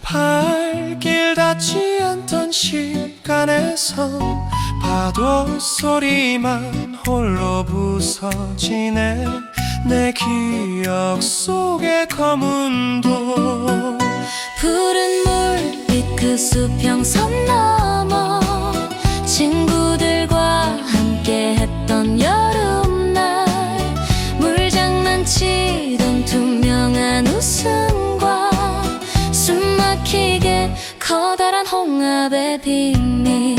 발길 닿지 않던 시간에선 파도 소리만 홀로 부서지네. 내 기억 속의 검은도 푸른 물빛 그 수평선 넘어 친구들과 함께 했던 여름날 물장난치던 투명한 웃음과 숨막히게 커다란 홍합의 비밀.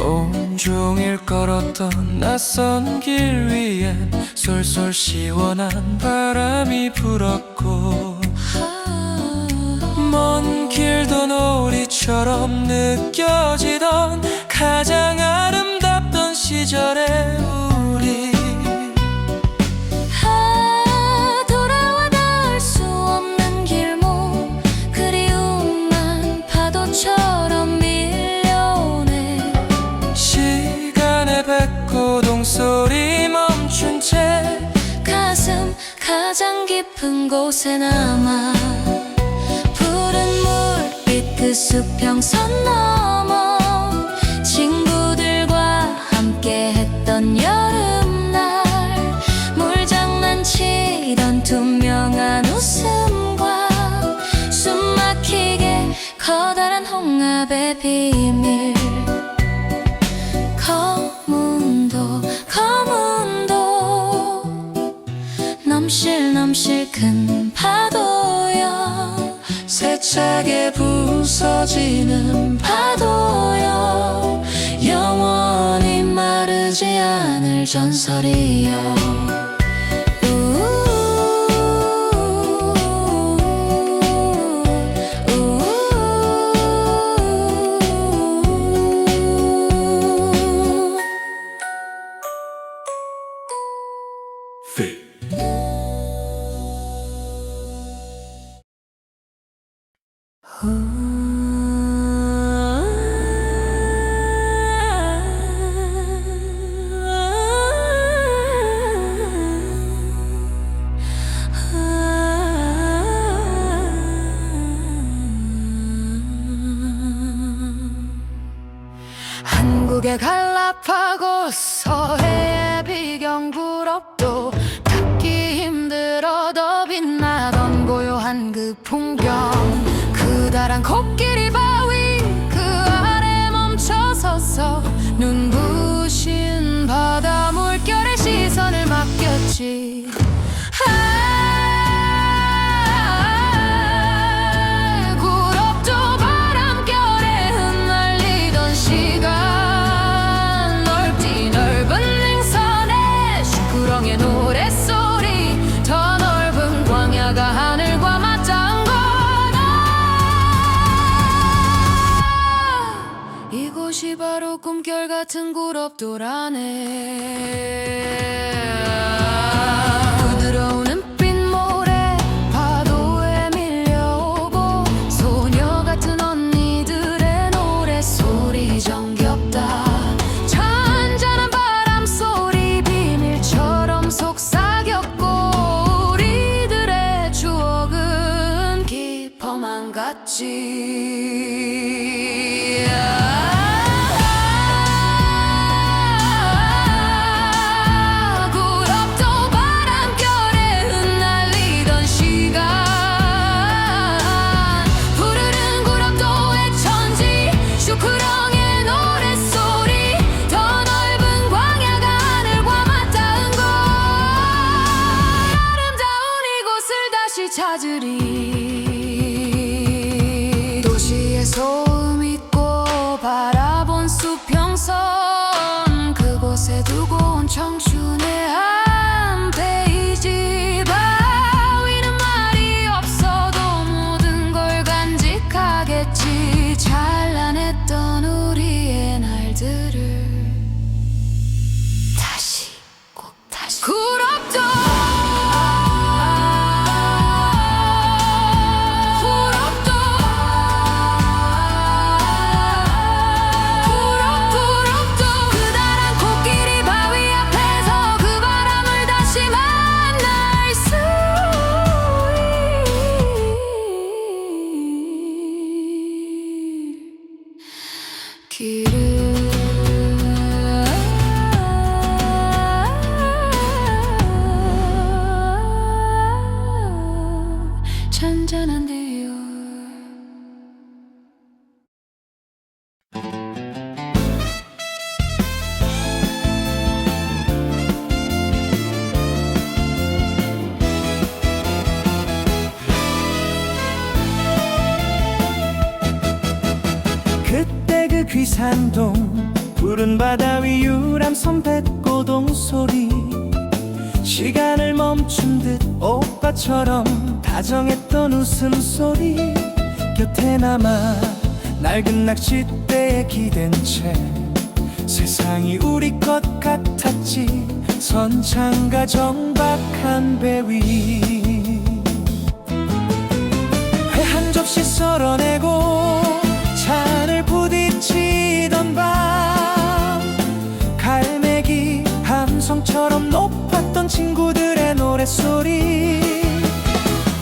온종일 걸었던 낯선 길 위엔 솔솔 시원한 바람이 불었고 먼 길도 놀이처럼 느껴지던 가장 아름답던 시절의 우리. 돌아와 닿을 수 없는 길목 그리움만 파도처럼 밀려오네. 시간의 백고동 소리 멈춘 채 가슴 가장 깊은 곳에 남아 푸른 물빛 그 수평선 넘어 친구들과 함께 했던 여름날 물장난치던 투명한 웃음과 숨막히게 커다란 홍합의 비밀. 검은도 넘실넘실 큰 파도여 세차게 부서지는 파도여 영원히 마르지 않을 전설이여. 한국의 갈라파고스 서해의 비경 부럽도 닿기 힘들어 더 빛나던 고요한 그 풍경. 그다란 코끼리 바위 그 아래 멈춰서서 눈부신 바다 물결에 시선을 맡겼지. 구럽도 바람결에 흩날리던 시간. 넓디 넓은 능선에 시끄렁의 노랫소리. 더 넓은 광야가 하늘과 맞닿은 거다. 이곳이 바로 꿈결 같은 구럽도라네. 부드러운 은빛 모래 파도에 밀려오고 소녀 같은 언니들의 노랫소리 정겹다. 잔잔한 바람소리 비밀처럼 속삭였고 우리들의 추억은 깊어만 갔지. 찾으리. 도시의 소음 잊고 바라본 수평선. 그곳에 두고 온 청춘의 한 페이지. 바위는 말이 없어도 모든 걸 간직하겠지. 찬란했던 우리의 날들을 다시 꼭 다시. 구럽도 잔잔한데요. 그때 그 귀산동 푸른 바다 위 유람선 뱃고동 소리 시간을 멈춘 듯 오빠처럼 다정했던 웃음소리 곁에 남아 낡은 낚싯대에 기댄 채 세상이 우리 것 같았지. 선창가 정박한 배 위 회 한 접시 썰어내고 잔을 부딪히던 밤 갈매기 함성처럼 높았던 친구들의 노랫소리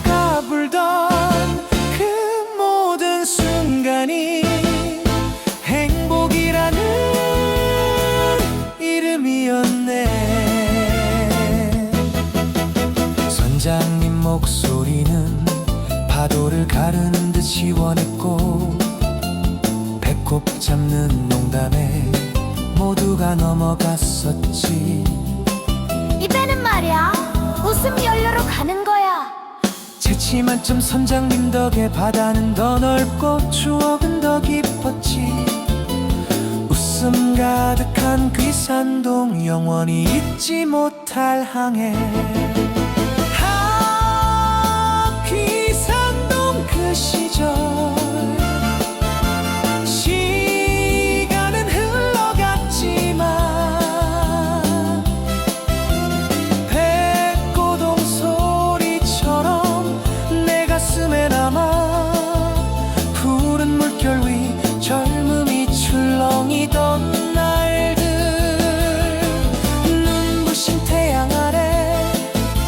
까불던 그 모든 순간이 행복이라는 이름이었네. 선장님 목소리는 파도를 가르는 듯 시원했고 배꼽 잡는 농담에 모두가 넘어갔었지. 이 배는 말이야 웃음 연료로 가는 거야. 재치 만점 선장님 덕에 바다는 더 넓고 추억은 더 깊었지. 웃음 가득한 귀산동 영원히 잊지 못할 항해. 아 귀산동 그 시절 시간은 흘러갔지만 백고동 소리처럼 내 가슴에 남아 푸른 물결 위 젊음이 출렁이던 날들 눈부신 태양 아래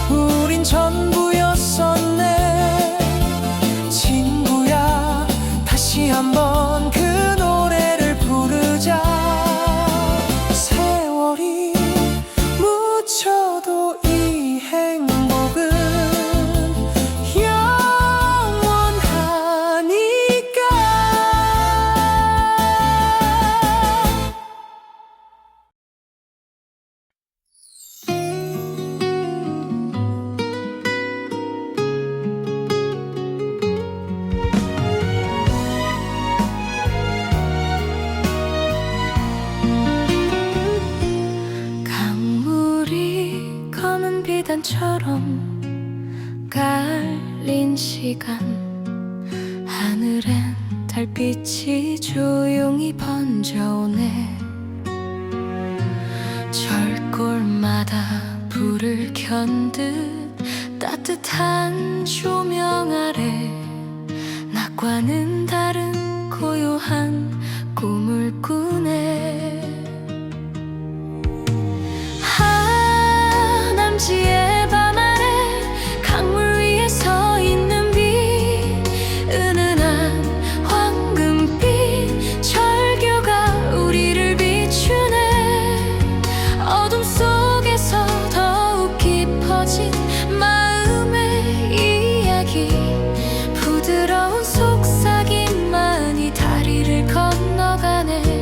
우린 전부였었네. 친구야 다시 한번 그 노래를 부르자. 세월이 묻혀도 이 행복은 영원하니까. 강물이 검은 비단처럼 깔린 시간 하늘엔 달빛이 조용히 번져오네. 절골마다 불을 켠 듯 따뜻한 조명 아래 낮과는 다른 고요한 꿈을 꾸네. 남지의 밤 아래 강물 위에 서 있는 빛 은은한 황금빛 절교가 우리를 비추네. 어둠 속에서 더욱 깊어진 마음의 이야기 부드러운 속삭임만이 다리를 건너가네.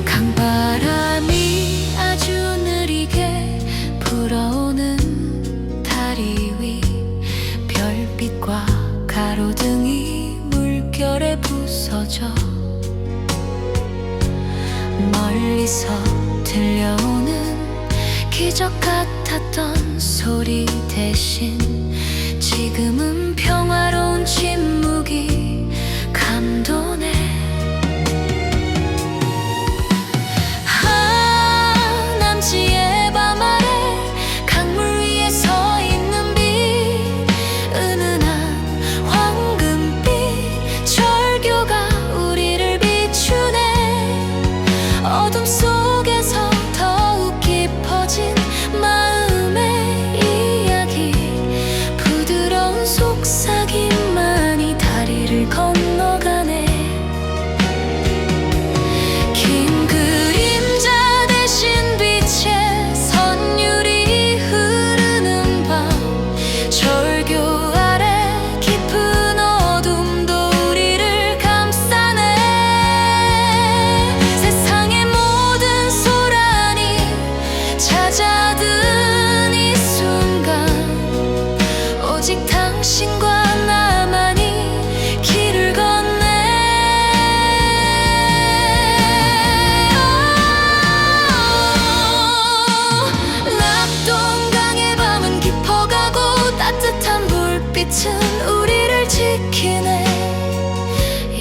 강바람이 아주 느리게 불어오는 다리 위 별빛과 가로등이 물결에 부서져 멀리서 들려오는 기적 같았던 소리 대신 지금은 평화로운 침묵이 감도네. 남지의 밤 아래 강물 위에 서 있는 빛 은은한 황금빛 절교가 우리를 비추네. 어둠 속에서 더욱 깊어진 마음의 이야기 부드러운 당신과 나만이 길을 걷네. 낙동강의 밤은 깊어가고 따뜻한 불빛은 우리를 지키네.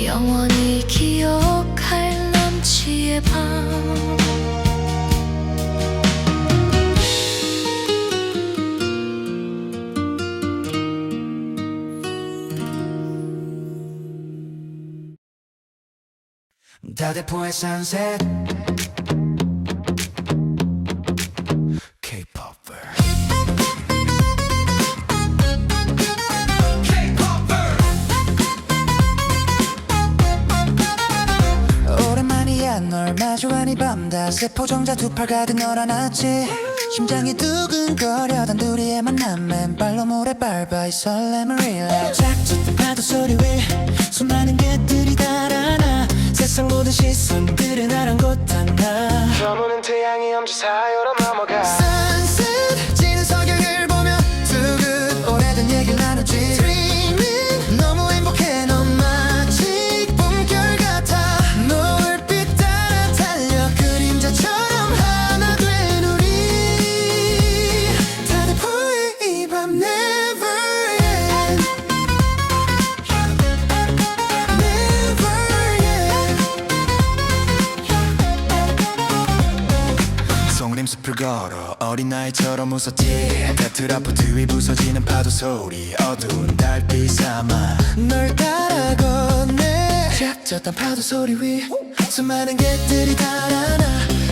영원히 기억할 남치의 밤. 다대포의 sunset K-popper 오랜만이야 널 마주한 이 밤 다 세포종자 두 팔 가득 널어놨지. 심장이 두근거려던 둘이의 만남 맨발로 모래 밟아 이 설렘을 relax. 작짓한 파도 소리 위 수많은 개들이 달아나 세상 모든 시선들은 아랑곳하나 저무는 태양이 엄지 사이로 넘어가. Sunset 지는 석양을 보며 두근 오래된 얘기를 나누지. Dreaming 너무 행복해 넌 마치 꿈결 같아. 노을빛 따라 달려 그림자처럼 하나 된 우리. 다대포의 이 밤 never end. 송림숲을 걸어 어린 나이처럼 웃었지. 테트라포트 위 부서지는 파도 소리 어두운 달빛 삼아 널 따라 걷네. 작졌던 파도 소리 위 수많은 개들이 달아나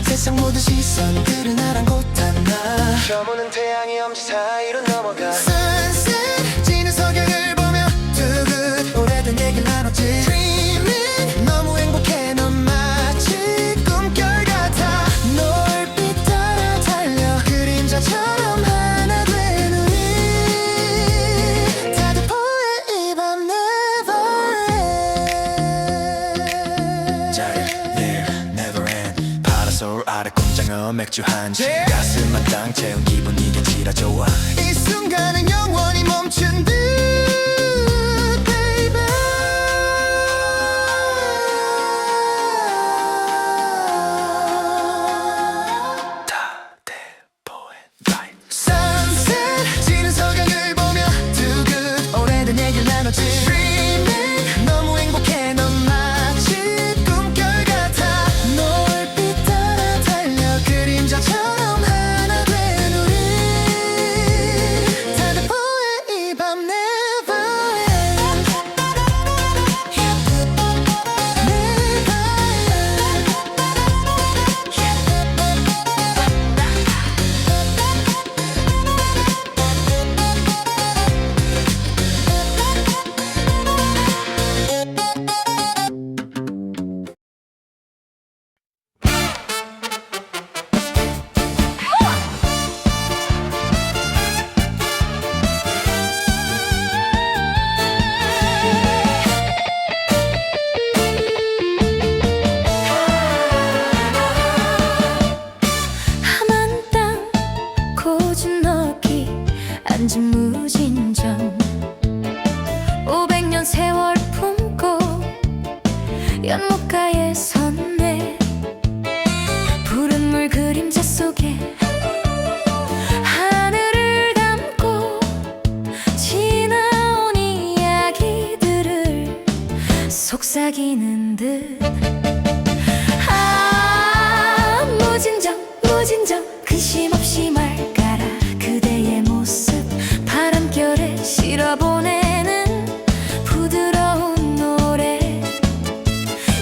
세상 모든 시선들은 아랑곳하나 저무는 태양이 엄지 사이로 넘어가. Sunset 지는 석양을 보며 두근 오래된 얘기를 나눴지. Dreaming 너무 행복해 넌 마치 꿈결 같아. 노을빛 따라 달려 그림자처럼 하나 된 우리. 다대포의 이 밤 never end. 자연일 never end. 파라솔 아래 꼼장어 맥주 한잔 가슴만 땅 채운 기분 이게 지라 좋아. 이 순간은 영원히 멈춘 듯 baby. 다대포의 vibe. Sunset 지는 석양을 보며 두근 오래된 얘기를 나눴지. Dreaming 너무 행복해 넌 마치 꿈결 같아. 노을빛 따라 달려 그림자처럼 하나 된 우리. 다대포의 이 밤 never end. 험한 땅 고준 너기 앉은 무진정 500년 세월 품고 연못가에 섰네. 푸른 물 그림자 속에 하늘을 담고 지나온 이야기들을 속삭이는 듯. 아 무진정 무진정 근심 없이 말가라. 그대의 모습 바람결에 실어보내는 부드러운 노래.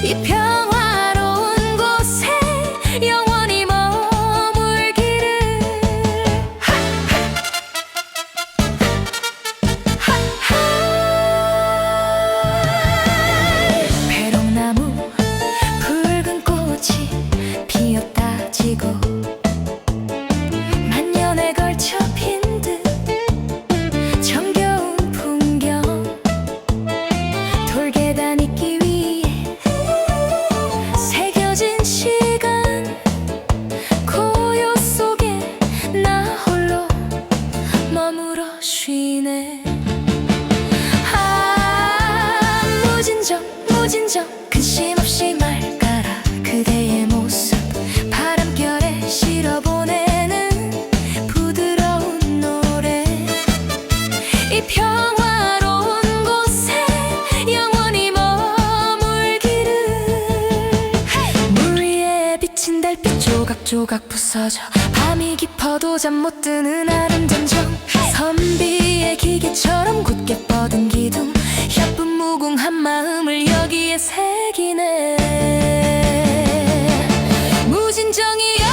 이 평화로운 곳에 영원히 머물기를. 배롱나무 붉은 꽃이 피었다 지고 만년에 걸쳐 핀 듯 정겨운 풍경. 무진정 근심 없이 말가라 그대의 모습 바람결에 실어보내는 부드러운 노래 이 평화로운 곳에 영원히 머물기를 물 위에 비친 달빛 조각조각 부서져 밤이 깊어도 잠 못 드는 아름전정 선비의 기계처럼 굳게 뻗은 기둥 협분 무궁한 마음을 여기에 새기네 무진정이여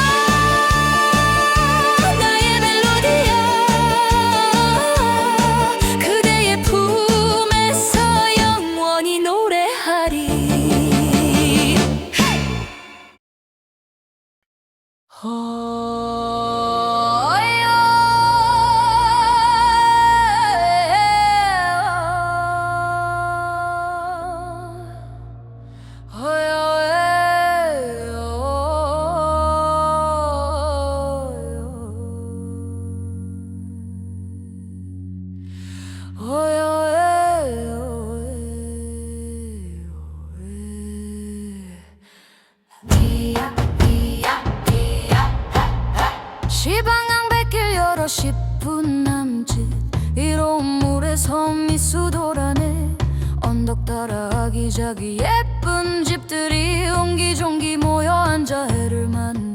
나의 멜로디야 그대의 품에서 영원히 노래하리 시방향백길 열어 10분 남짓 이로운 물에 섬이 수도라네 언덕 따라 아기자기 예쁜 집들이 옹기종기 모여 앉아 해를 맞네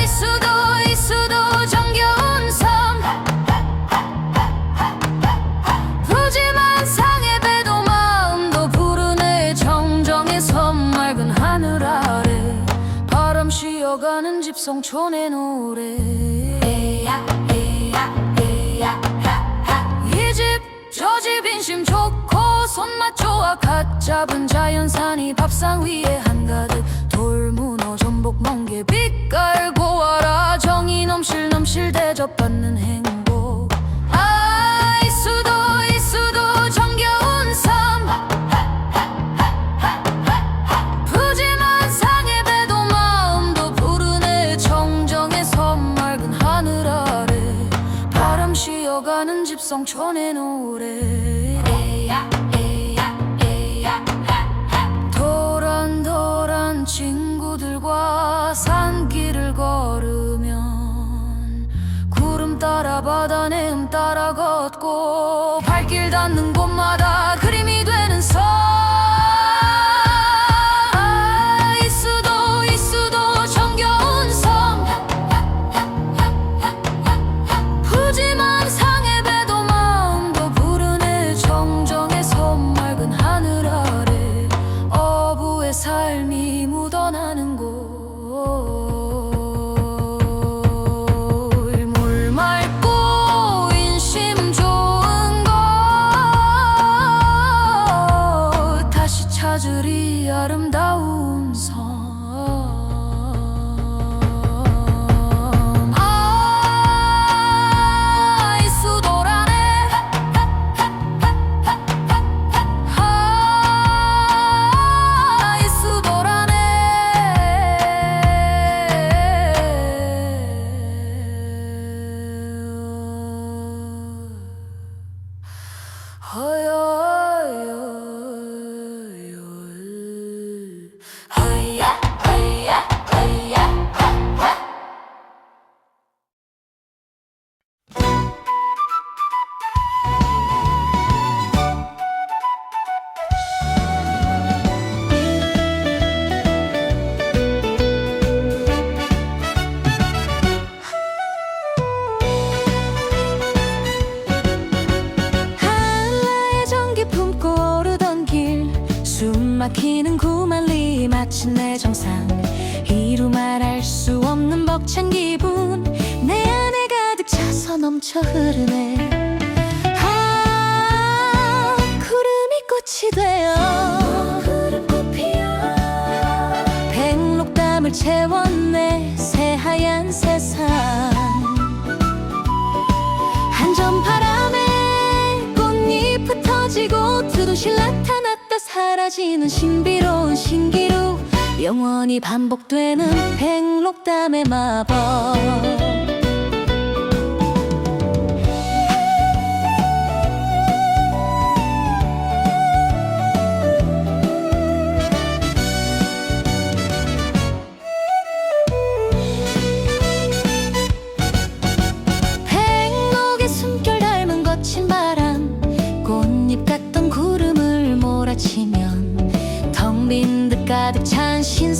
이 수도 정겨운 섬 푸짐한 상의 배도 마음도 푸르네 정정에서 맑은 하늘 아래 바람 쉬어가는 집성촌의 노래 이 집 저 집 인심 좋고 손맛 좋아 갓 잡은 자연산이 밥상 위에 한가득 돌문어 전복 멍게 빛깔 고와라 정이 넘실 대접받는 행복 이 수도 정겨운 섬 푸짐한 상의 배도 마음도 푸르네 정정에서 맑은 하늘 아래 바람 쉬어가는 집성촌의 노래 도란도란 친구들과 산길을 걸으면 구름 따라 바다 내음 따라 걷고 발길 닿는 곳마다 그림이 되는 섬 이 수도 정겨운 섬 푸짐한 상의 배도 마음도 푸르네 정정에서 맑은 하늘 아래 어부의 삶이 묻어나는 곳 물 맑고 인심 좋은 곳 다시 찾으리 아름다운 섬 이 수도라네 이 수도라네 한라의 전기 품고 오르던 길 숨 막히는 구만리 마침내 정상 이루 말할 수 없는 벅찬 기분 내 안에 가득 차서 넘쳐 흐르네 구름이 꽃이 되어 백록담을 채웠네 새하얀 세상 한점 바람에 꽃잎 흩어지고 두루실 나타났다 사라지는 신비로운 신기루 영원히 반복되는 백록담의 마법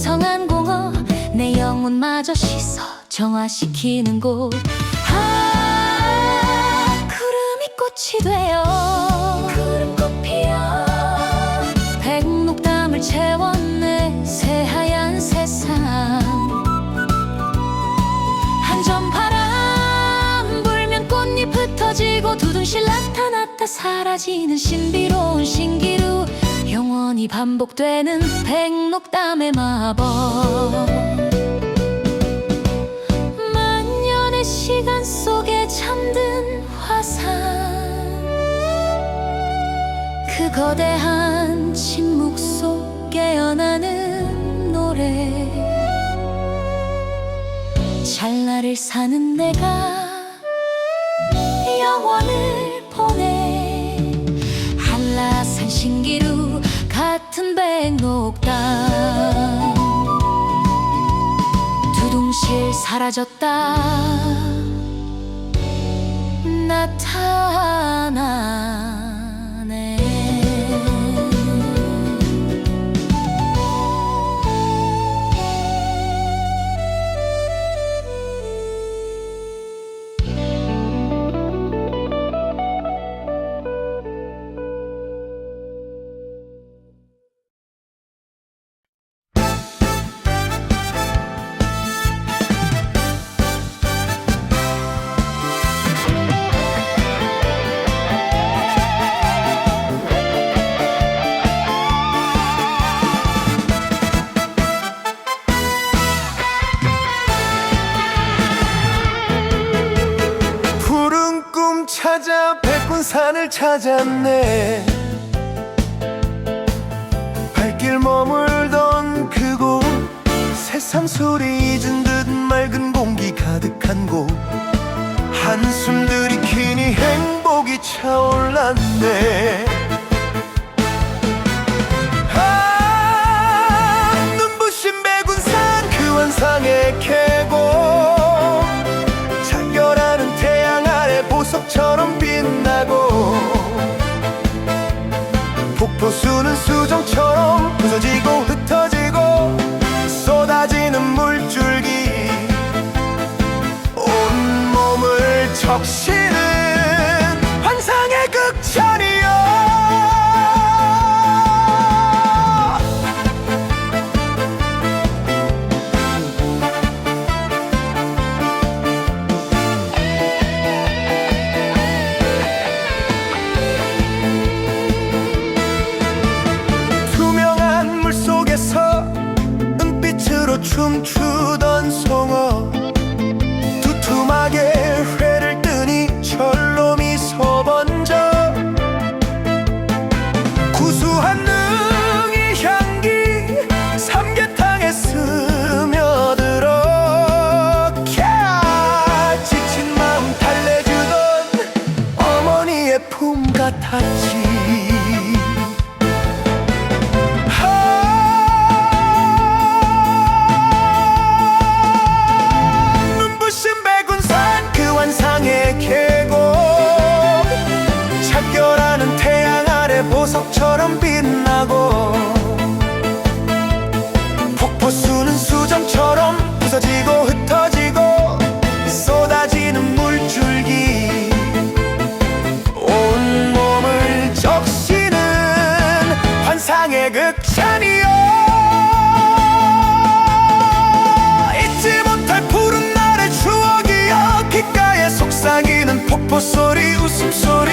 풍성한 공허 내 영혼마저 씻어 정화시키는 곳 구름이 꽃이 되어 구름꽃 피어 백록담을 채웠네 새하얀 세상 한점 바람 불면 꽃잎 흩어지고 두둥실 나타났다 사라지는 신비로운 신기루 영원히 반복되는 백록담의 마법 만년의 시간 속에 잠든 화산 그 거대한 침묵 속 깨어나는 노래 찰나를 사는 내가 영원을 보내 한라산 신기루 같은 백록담 두둥실 사라졌다 나타나네 찾아 백군산을 찾았네 발길 머물던 그곳 새삼소리 잊은 듯 맑은 공기 가득한 곳 한숨 들이키니 행복이 차올랐네 눈부신 백운산 그 환상의 계곡 창결하는 태양 아래 보석처럼 빛나고 폭포수는 수정처럼 부서지고 흩어지고 쏟아지는 물줄기 온몸을 적시는 환상의 극찬이여 춤추던 송어 두툼하게 회를 뜨니 절로 미소 번져 구수한 능이 향기 삼계탕에 스며들어 지친 마음 달래주던 어머니의 품 같았지 보석처럼 빛나고 폭포수는 수정처럼 부서지고 흩어지고 쏟아지는 물줄기 온몸을 적시는 환상의 극찬이여 잊지 못할 푸른 날의 추억이여 귓가에 속삭이는 폭포소리 웃음소리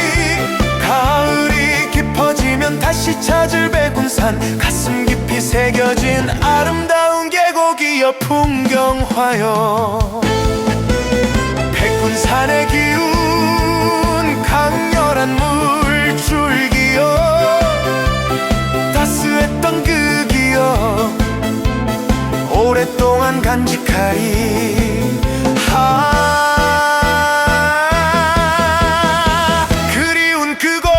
가을이 깊어지면 다시 찾을 백운산 가슴 깊이 새겨진 아름다운 계곡이여 풍경화여 백운산의 기운 강렬한 물줄기여 따스했던 그 기억 오랫동안 간직하리 그리운 그곳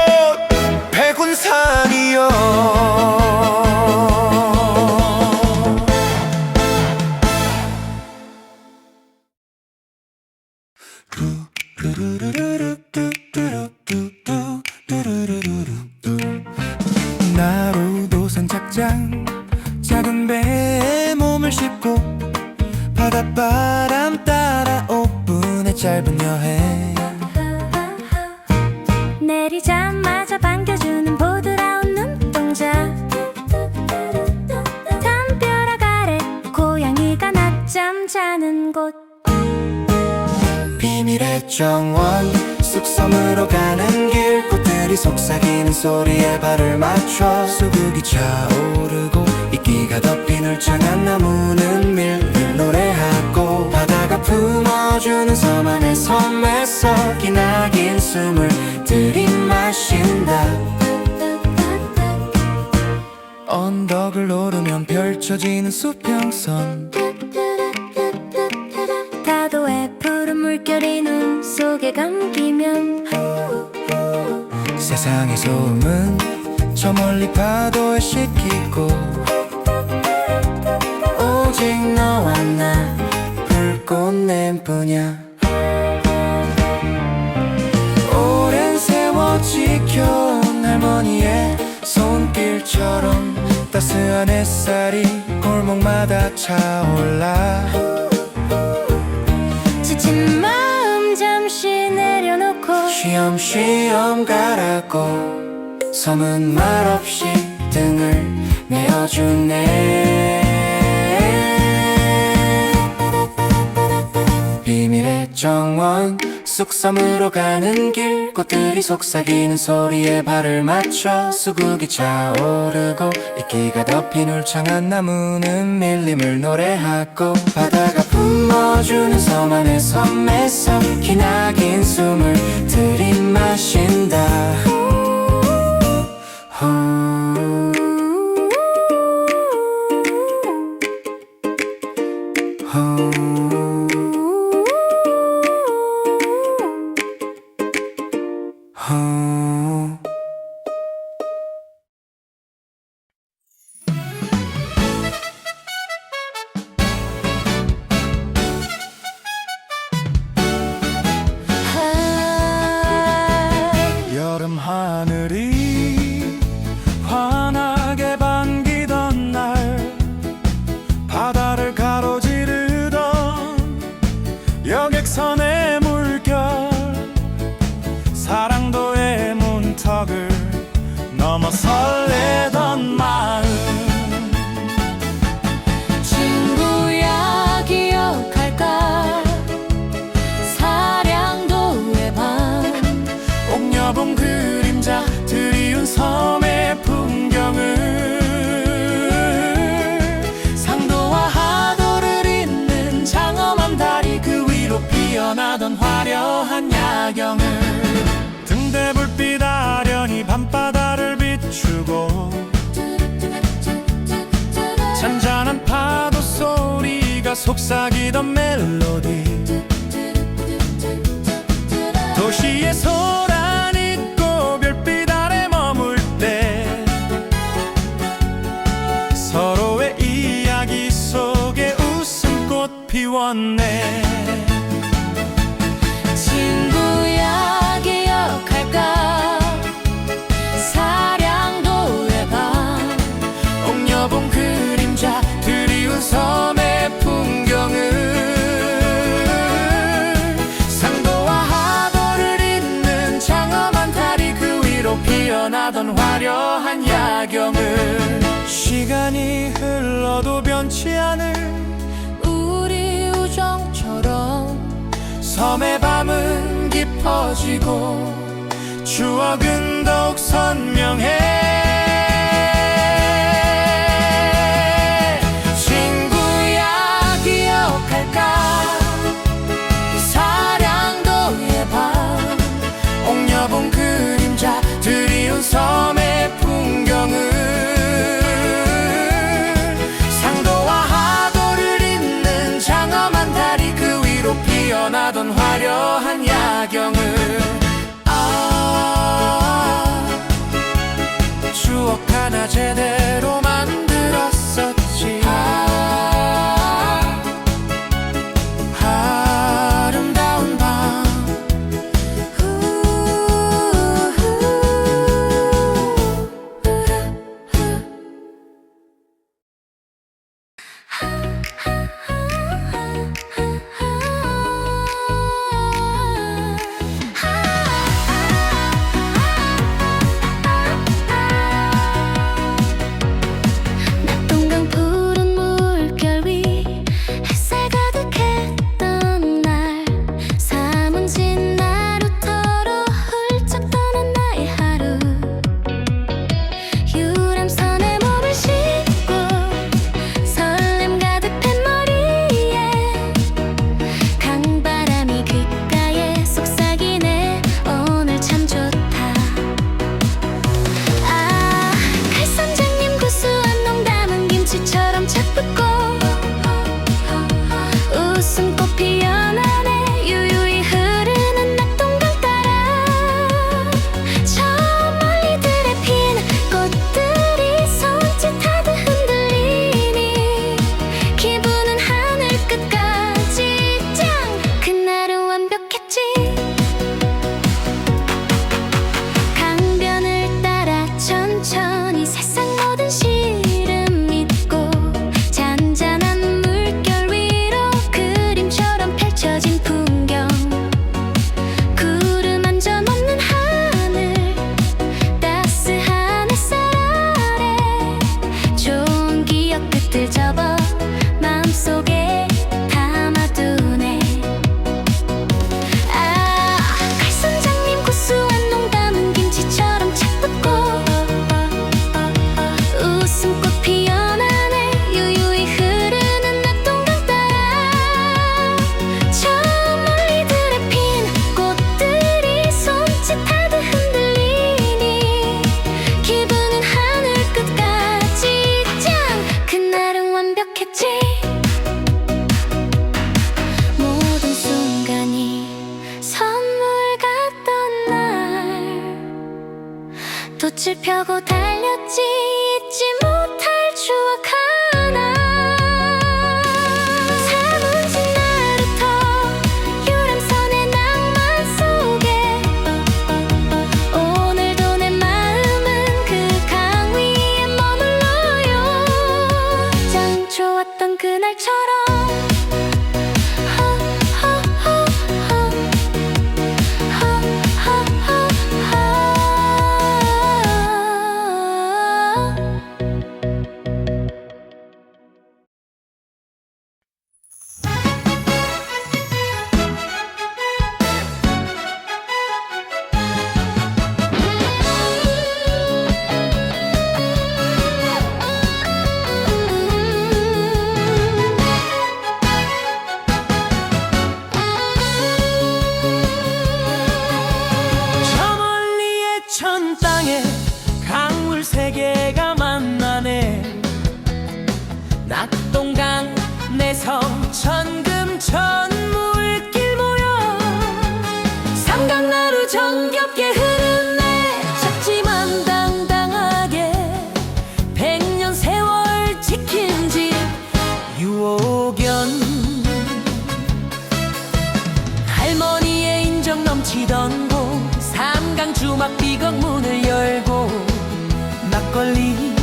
백운산이여 나루도선 작장 작은 배 바닷바람 따라 5분의 짧은 여행 내리자마자 반겨주는 보드라운 눈동자 담벼락 아래 고양이가 낮잠 자는 곳 비밀의 정원 쑥섬으로 가는 길 꽃들이 속삭이는 소리에 발을 맞춰 수국이 차오르고 이끼가 덮인 울창한 나무는 밀밀 노래하고 바다가 품어주는 섬 안의 섬에서 기나긴 숨을 들이마신다 언덕을 오르면 펼쳐지는 수평선 파도의 푸른 물결이 눈 속에 감기면 세상의 소음은 저 멀리 파도에 씻기고 오직 너와 나 불꽃냄뿐이야 오랜 세월 지켜온 할머니의 손길처럼 따스한 햇살이 골목마다 차올라 지친 마음 잠시 내려놓고 쉬엄쉬엄 가라고 섬은 말없이 등을 내어주네 비밀의 정원 쑥섬으로 가는 길 꽃들이 속삭이는 소리에 발을 맞춰 수국이 차오르고 이끼가 덮인 울창한 나무는 밀림을 노래하고 바다가 품어주는 섬 안의 섬에서 기나긴 숨을 들이마신다 여름 하늘이 환하게 반기던 날 바다를 가로지르던 여객선의 물결 사랑도의 문턱을 넘어 설레던 마음 친구야 기억할까 사량도의 밤 옥녀봉 그림자 드리운 섬의 풍경을 상도와 하도를 잇는 장엄한 다리 그 위로 피어나던 화려한 야경을 등대 불빛 아련히 밤바다를 비추고 잔잔한 파도 소리가 속삭이던 멜로디 도시의 소란 있고 별빛 아래 머물 때 서로의 이야기 속에 웃음꽃 피웠네 친구야 기억할까 사량도의 밤 옥녀봉 그림자 드리운 섬의 풍경을 상도와 하도를 잇는 장엄한 다리 그 위로 피어나던 화려한 야경을 시간이 흘러도 변치 않을 우리 우정처럼 섬의 밤은 깊어지고 추억은 더욱 선명해 친구야 기억할까 사량도의 밤 옥녀봉 그림자 드리운 섬의 풍경을 상도와 하도를 잇는 장엄한 다리 그 위로 피어나던 화려한 야경을 추억 하나 제대로 만들었었지 아름다운 밤 돛을 펴고 달렸지 잊지 못할 추억 하나 사무진 나루터 유람선의 낭만 속에 오늘도 내 마음은 그 강 위에 머물러요 참 좋았던 그날처럼 저 멀리의 천 땅에 강물 세 개가 만나네 낙동강 내성 천금천 물길 모여 삼강나루 정겹게 흐르네 작지만 당당하게 100년 세월 지킨 집 유오견 할머니의 인정 넘치던 곳 삼강 주막 비걱문을 열고 막걸리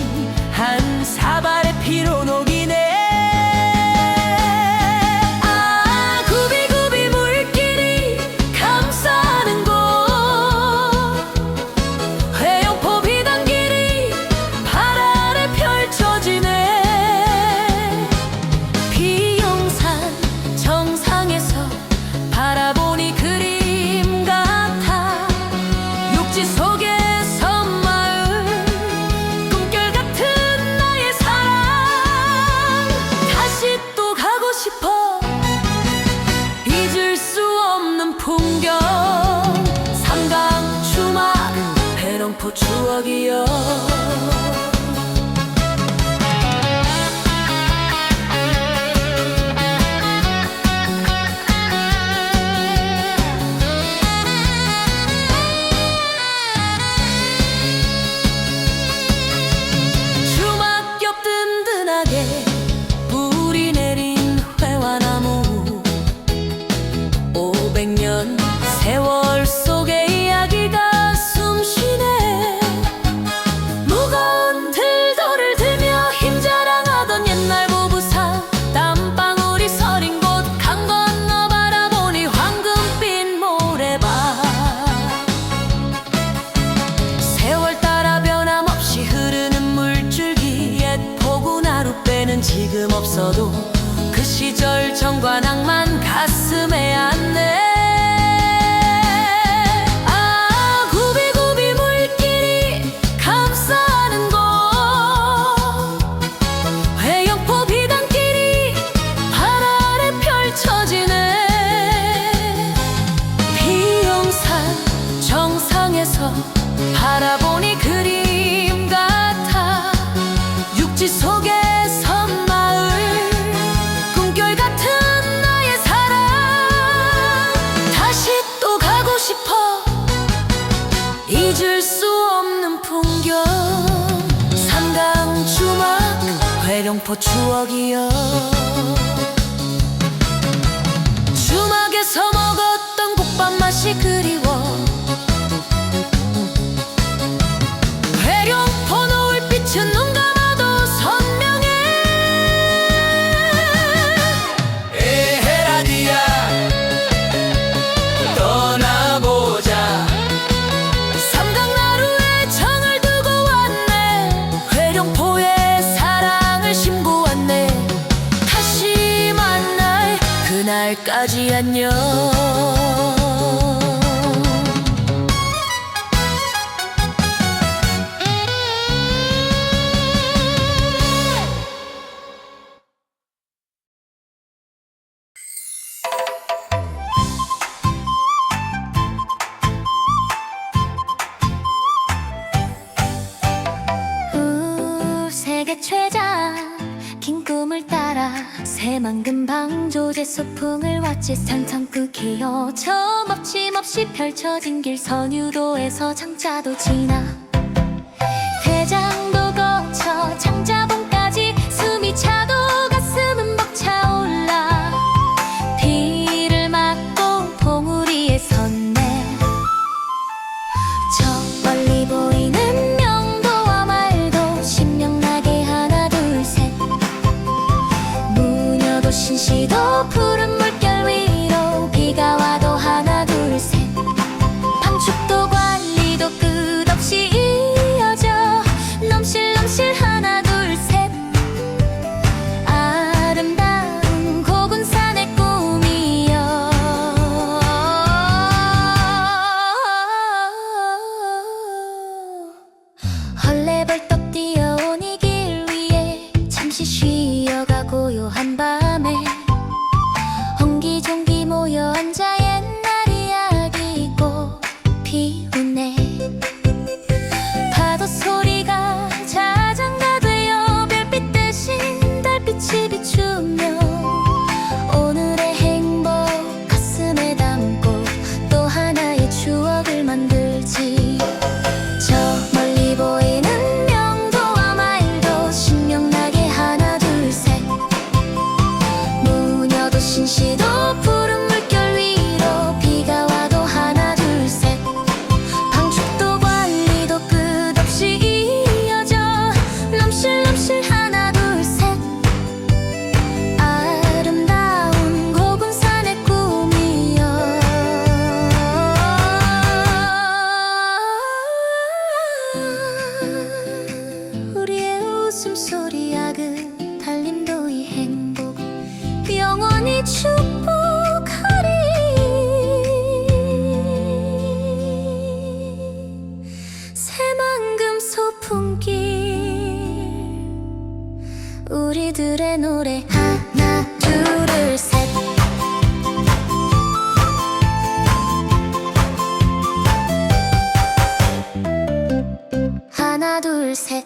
한 사발에 피로 녹이네 아 구비구비 물길이 감싸는 곳 회영포 비단길이 발 아래 펼쳐지네 비용산 정상에서 바라보니 그림 같아 육지 속의 섬마을 꿈결 같은 나의 사랑 다시 또 가고 싶어 잊을 수 없는 풍경 삼강 주막 회롱포 추억이여 주막 옆 든든하게 뿌리 내린 회화나무 500년 세월 속의 이야기가 숨쉬네 무거운 들도를 들며 힘 자랑하던 옛날 부부상 땀방울이 서린 곳 강 건너 바라보니 황금빛 모래밭 세월 따라 변함없이 흐르는 물줄기 옛 포구 나룻배는 지금 없어도 그 시절 정과 낭만 가슴에 안네 아 구비구비 물길이 감싸는 곳 회영포 비단길이 발 아래 펼쳐지네 비용산 정상에서 바라보니 그림 같아 육지 속의 섬마을 꿈결 같은 나의 사랑 다시 또 가고 싶어 잊을 수 없는 풍경 삼강 주막 회룡포 추억이여 주막에서 먹었던 국밥 맛이 그리워 회룡포 노을빛은 눈 감아도 선명해 에헤라디야 떠나보자 삼강나루에 정을 두고 왔네 회룡포에 사랑을 심고 왔네 다시 만날 그날까지 안녕 세계 최장 긴 꿈을 따라 새만금 방조제 소풍을 왔지 산천구 기어 저 멋짐없이 펼쳐진 길 선유도에서 장자도 지나 우리들의 노래 하나 둘 셋 하나 둘 셋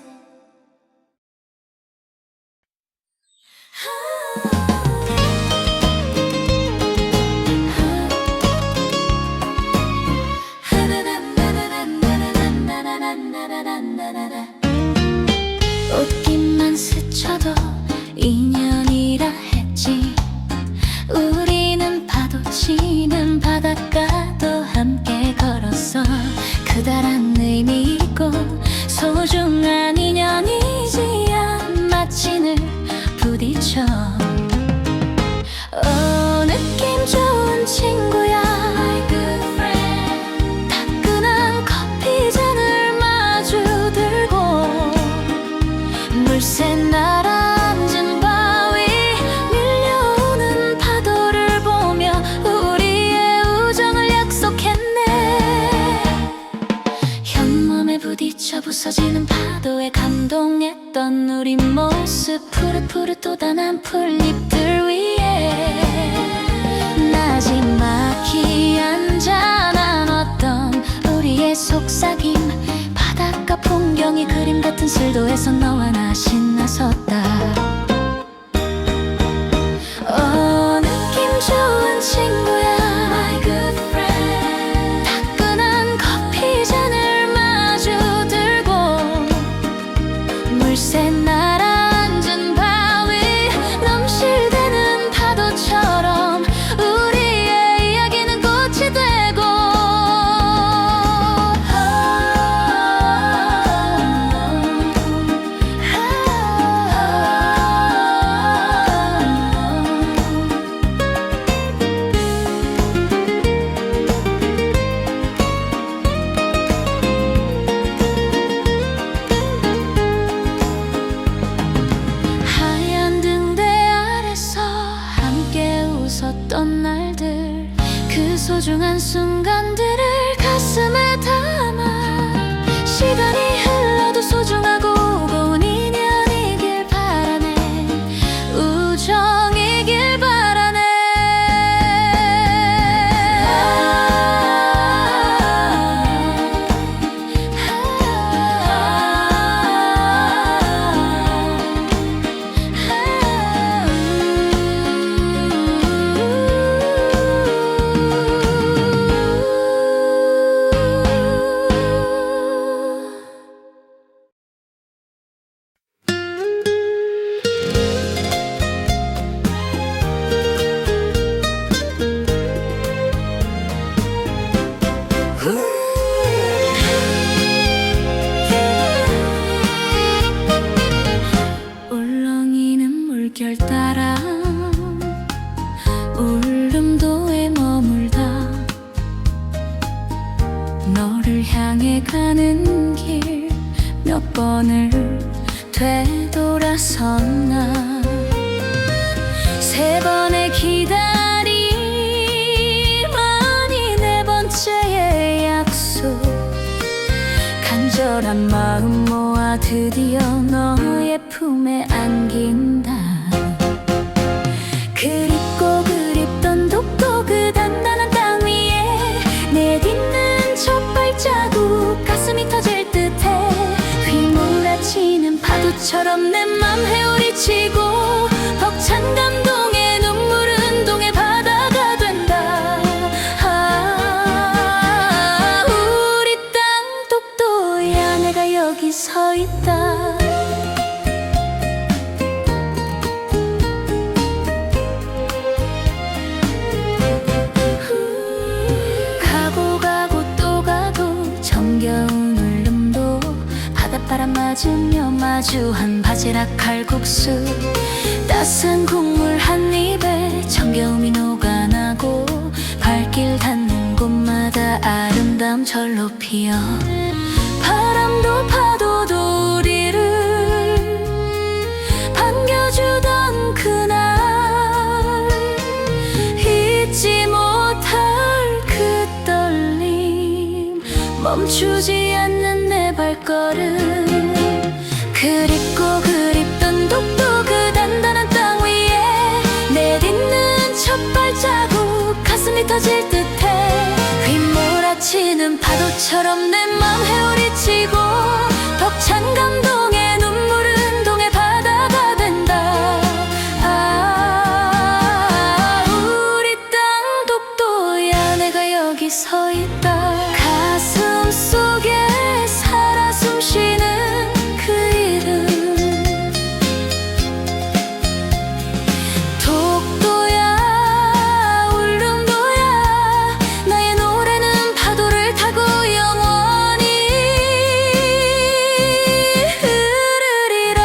옷깃만 스쳐도 인연이라 했지 우리는 파도 치는 바닷가도 함께 걸었어 그다란 의미 있고 소중한 인연이지야 마치 늘 부딪혀 느낌 좋은 친구야 My good friend 따끈한 커피 잔을 마주 들고 물새 날아앉은 바위 밀려오는 파도를 보며 우리의 우정을 약속했네 현몸에 부딪혀 부서지는 파도에 감동했던 우리 모습 푸릇푸릇 돋아난 풀잎들 위에 나지막히 앉아 나눴던 우리의 속삭임 바닷가 풍경이 그림 같은 술도에서 너와 나 신나섰다 느낌 좋은 친구야 My good friend 따끈한 커피 잔을 마주 들고 물새 날아앉은 바위 넘실대는 파도처럼 우리의 이야기는 꽃이 되고 하얀 등대 아래서 함께 웃었던 날들 그 소중한 순간들을 가슴에 담아 시간이 흘러도 소중하고 고운 인연이길 바라네 우정이길 바라네 울렁이는 물결 따라 울릉도에 머물다 너를 향해 가는 길 몇 번을 되돌아섰나 세 번의 기다림만이 네 번째의 약속 간절한 마음 모아 드디어 너의 품에 안긴다 그립고 그립던 독도 그 단단한 땅 위에 내딛는 첫 발자국 가슴이 터질 듯해 휘몰아치는 파도처럼 내 맘 헤우리치고 벅찬 감동의 눈물은 동해 바다가 된다 우리 땅 독도야 내가 여기 서 있다 가고 가고 또 가고 정겨운 울릉도 바닷바람 맞으며 마주한 바지락 칼국수 따스한 국물 한 입에 정겨움이 녹아나고 발길 닿는 곳마다 아름다움 절로 피어 바람도 파도도 우리를 반겨주던 그날 잊지 못할 그 떨림 멈추지 않는 내 발걸음 그립고 그립던 독도 그 단단 흩어질 듯해 휘몰아치는 파도처럼 내 맘 헤엄치고 벅찬 감동에 눈물은 동해 바다가 된다. 우리 땅 독도야 내가 여기 서 있다. 가슴 속에 살아 숨쉬는 그 이름 독도야 울릉도야 나의 노래는 파도를 타고 영원히 흐르리라.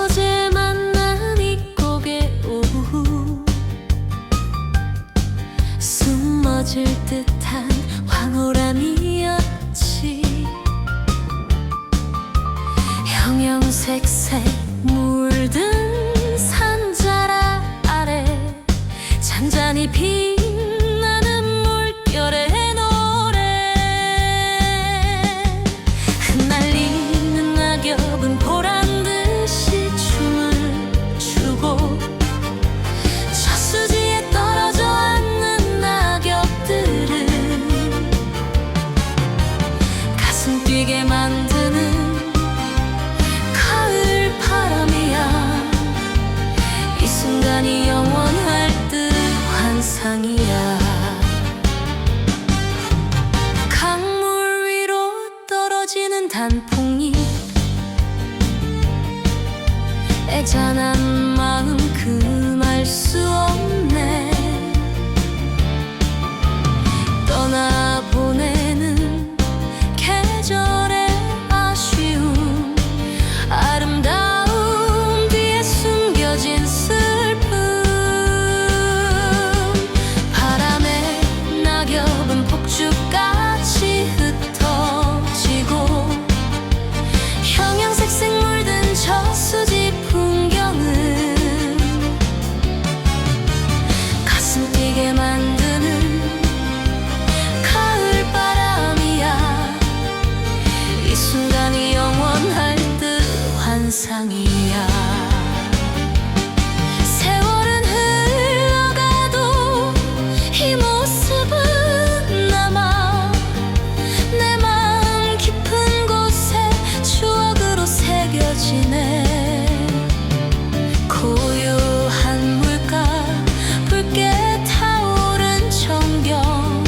어제 만난 이 곡의 오후 숨어질 듯한 황홀함이었지. 형형색색 물든 산자락 아래 잔잔히 빛나는 물결의 노래 흩날리는 낙엽은 보란듯이 춤을 추고 저수지에 떨어져 앉는 낙엽들은 가슴 뛰게 만드는 가을 바람이야. 이 순간이 영원할 듯 환상이야. 강물 위로 떨어지는 단풍잎 애잔한 마음 금할 수 없네. 떠나보내는 계절의 아쉬움 아름다움 뒤에 숨겨진 슬픔 바람에 낙엽은 폭죽같이 흩어지고 형형색색 물든 저수지 풍경은 가슴 뛰게 만드는 가을 바람이야. 이 순간이 영원할 듯 환상이야. 세월은 흘러가도 이 모습은 남아 내 마음 깊은 곳에 추억으로 새겨지네. 고요한 물가 붉게 타오른 전경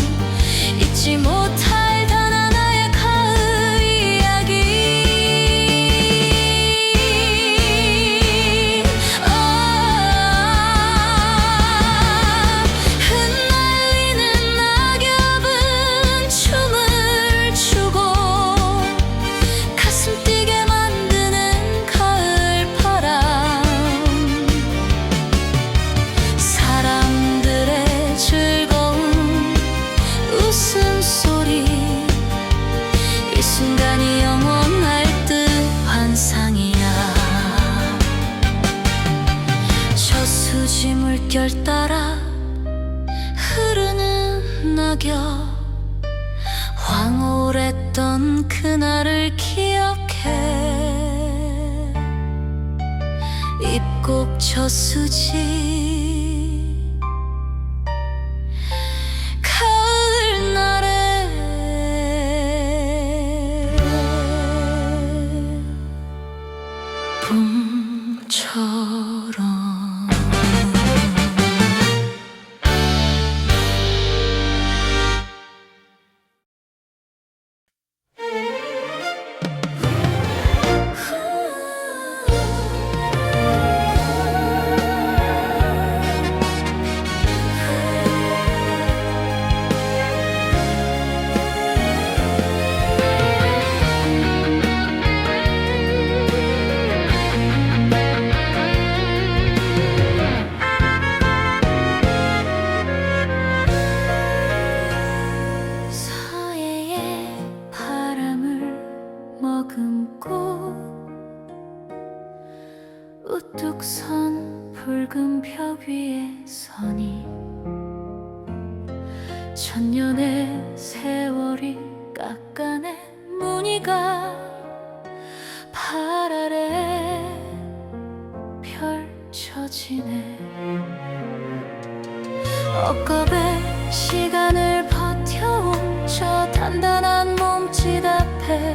잊지 못할 단 하나의 가을 이야기. 흩날리는 낙엽은 춤을 추고 가슴 뛰게 만드는 가을 바람 사람들의 즐거운 웃음소리 이 순간이 영원할 듯 환상이야. 저수지 물결 따라 흐르는 낙엽 황홀했던 그날을 기억해. 입곡 저수지 가을날에 봄처럼 걷고 우뚝 선 붉은 벽 위에 서니 천년의 세월이 깎아낸 무늬가 발 아래 펼쳐지네. 억겁의 시간을 버텨온 저 단단한 몸짓 앞에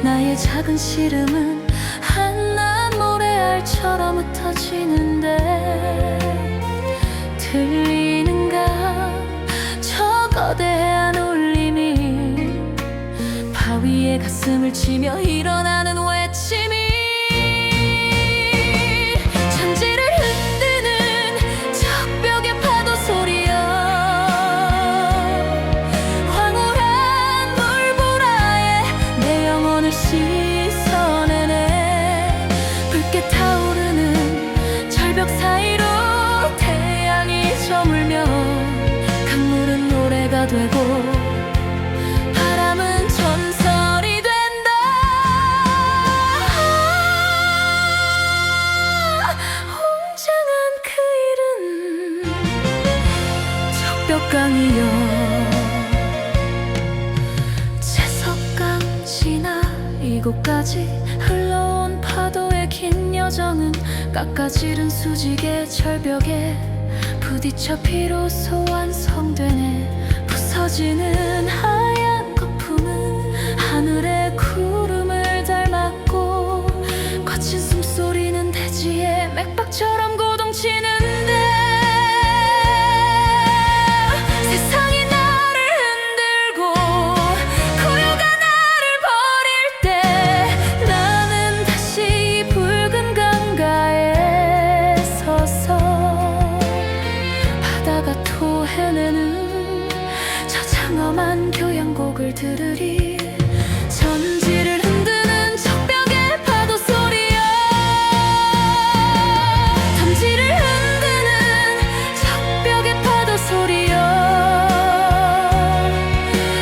나의 작은 시름은 한낱 모래알처럼 흩어지는데 들리는가 저 거대한 울림이 바위에 가슴을 치며 일어나는 외침이 천지를 흔드는 적벽의 파도 소리여 황홀한 물보라에 내 영혼을 씻어내네. 붉게 타오르는 절벽 사이로 태양이 저물며 강물은 노래가 되고 바람은 전설이 된다. 웅장한 그 일은 적벽강이여 채석강 지나 이곳까지 흘러온 파도의 긴 여정은 깎아지른 수직의 절벽에 부딪혀 비로소 완성되네. 부서지는 하얀 거품은 하늘의 구름을 닮았고 거친 숨소리는 대지의 맥박처럼 고동치는데 세상이 나를 흔들고 고요가 나를 버릴 때 나는 다시 이 붉은 강가에 서서 바다가 토해내는 저 장엄한 교향곡을 들으리. 천지를 흔드는 적벽의 파도 소리여 천지를 흔드는 적벽의 파도 소리여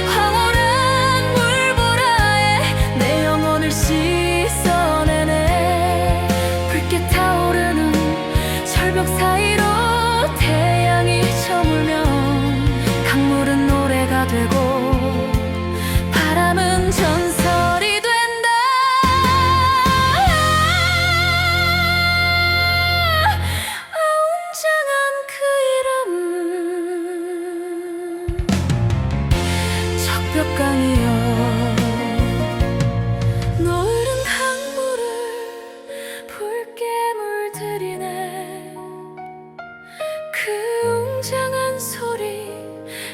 황홀한 물보라에 내 영혼을 씻어내네. 붉게 타오르는 절벽 사이로 태양이 저물며 강물은 노래가 되고 바람은 전설이 된다. 웅장한 그 이름 적벽강이여 노을은 강물을 붉게 물들이네. 그 웅장한 소리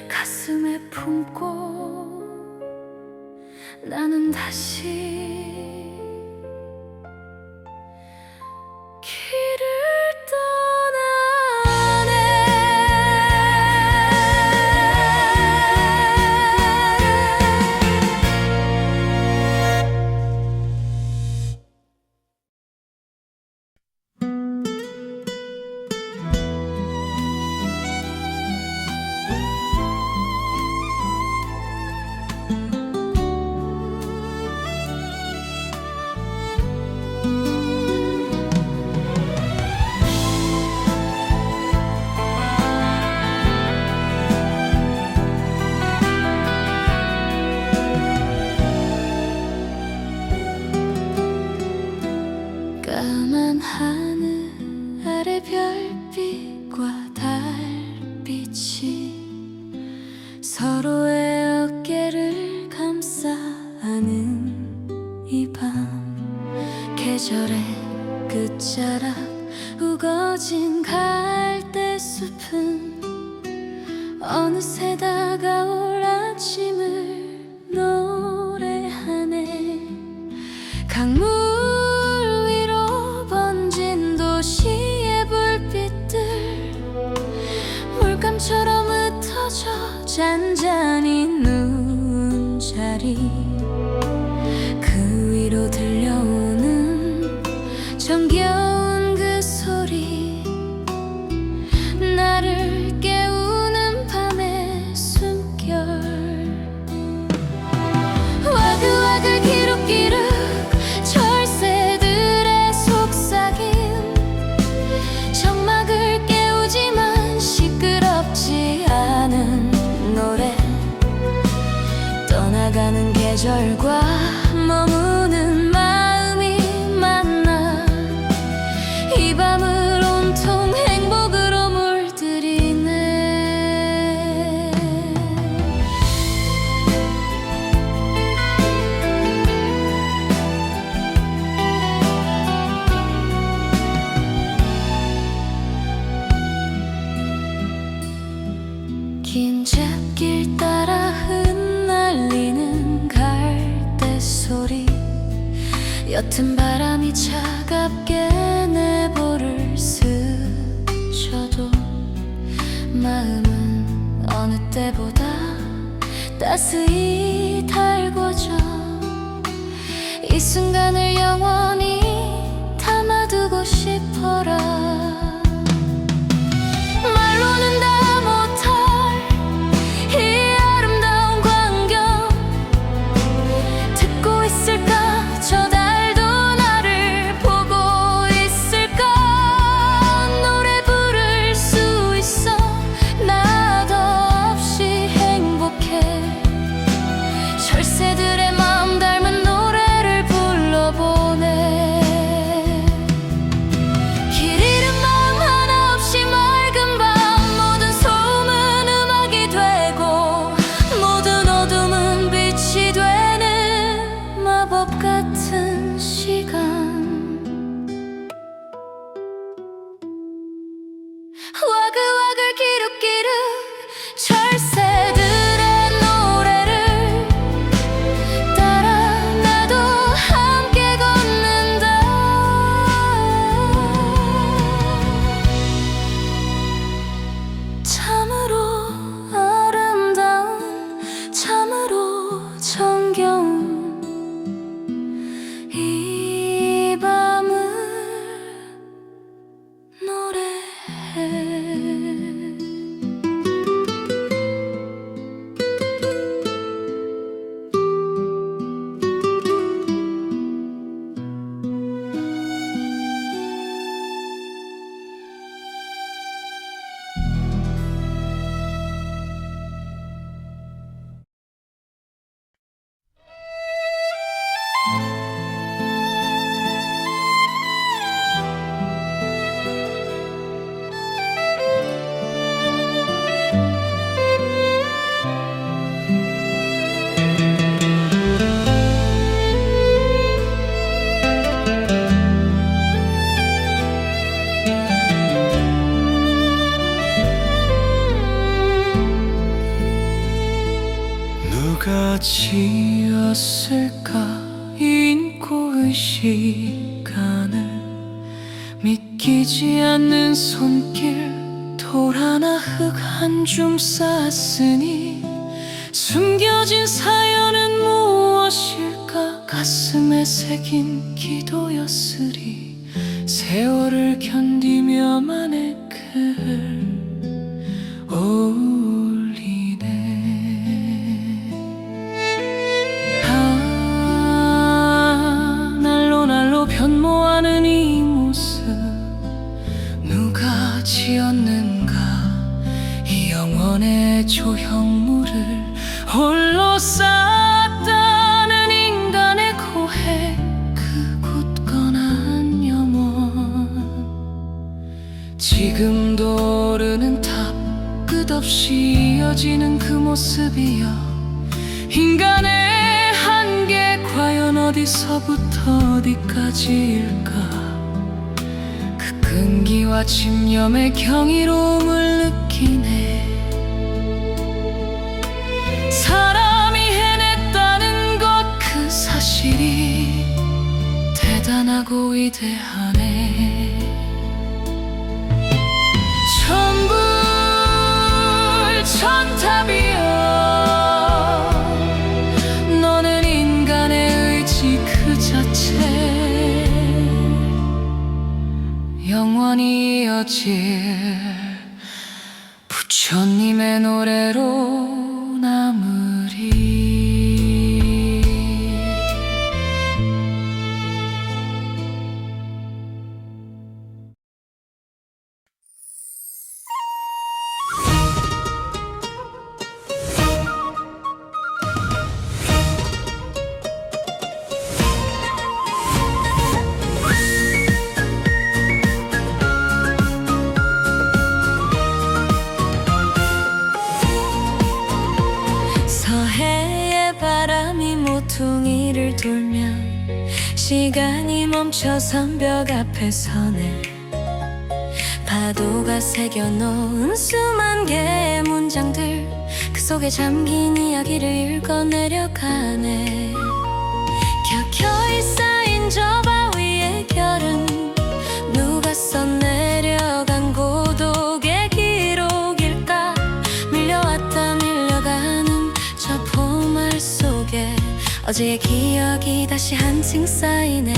가슴에 품고 나는 다시 길을 떠나네. 까만 하늘 아래 별빛과 달빛이 서로의 어깨를 감싸 안은 이 밤 계절의 끝자락 우거진 갈대숲은 어느새 다가올 아침을 노래하네. 강물 위로 번진 도시의 불빛들 물감처럼 흩어져 잔잔히 누운 자리 그 위로 들려오는 정겨운 그 소리 나를 깨우는 밤의 숨결 와글와글 기룩기룩 옅은 바람이 차갑게 내 볼을 스쳐도 마음은 어느 때보다 따스히 달궈져. 이 순간을 영원히 담아두고 싶어라. 말로는 다 못할 이 아름다운 광경 듣고 있을까? 저 달도 나를 보고 있을까? 노래 부를 수 있어 나도 없이 행복해. 철새들의 마음 닮은 노래를 불러보네. 길 잃은 마음 하나 없이 맑은 밤 모든 소음은 음악이 되고 모든 어둠은 빛이 되는 마법 같은 시간. 와글와글 기룩기룩 철새들의 노래를 따라 나도 함께 걷는다. 참으로 아름다운 참으로 정겨운 이 밤을 노래해. 누가 지었을까 인고의 시간을 믿기지 않는 손길 돌 하나 흙 한 줌 쌓았으니 숨겨진 사연은 무엇일까? 가슴에 새긴 기도였으리. 세월을 견디며만의 글 올리네. 날로 변모하는 이 모습 누가 지었는가? 이 영원의 조형물을 홀로 쌓았다는 인간의 고해 그 굳건한 영원. 지금도 오르는 탑 끝없이 이어지는 그 모습이여. 인간의 한계 과연 어디서부터 어디까지일까? 그 끈기와 집념의 경이로움을 느끼네. 사람이 해냈다는 것 그 사실이 대단하고 위대하네. 천불천탑이여 너는 인간의 의지 그 자체 영원히 이어질 부처님의 노래로 남으리. 모퉁이를 돌면 시간이 멈춰선 벽 앞에 서네. 파도가 새겨놓은 수만 개의 문장들 그 속에 잠긴 이야기를 읽어 내려가네. 켜켜이 쌓인 저 어제의 기억이 다시 한층 쌓이네.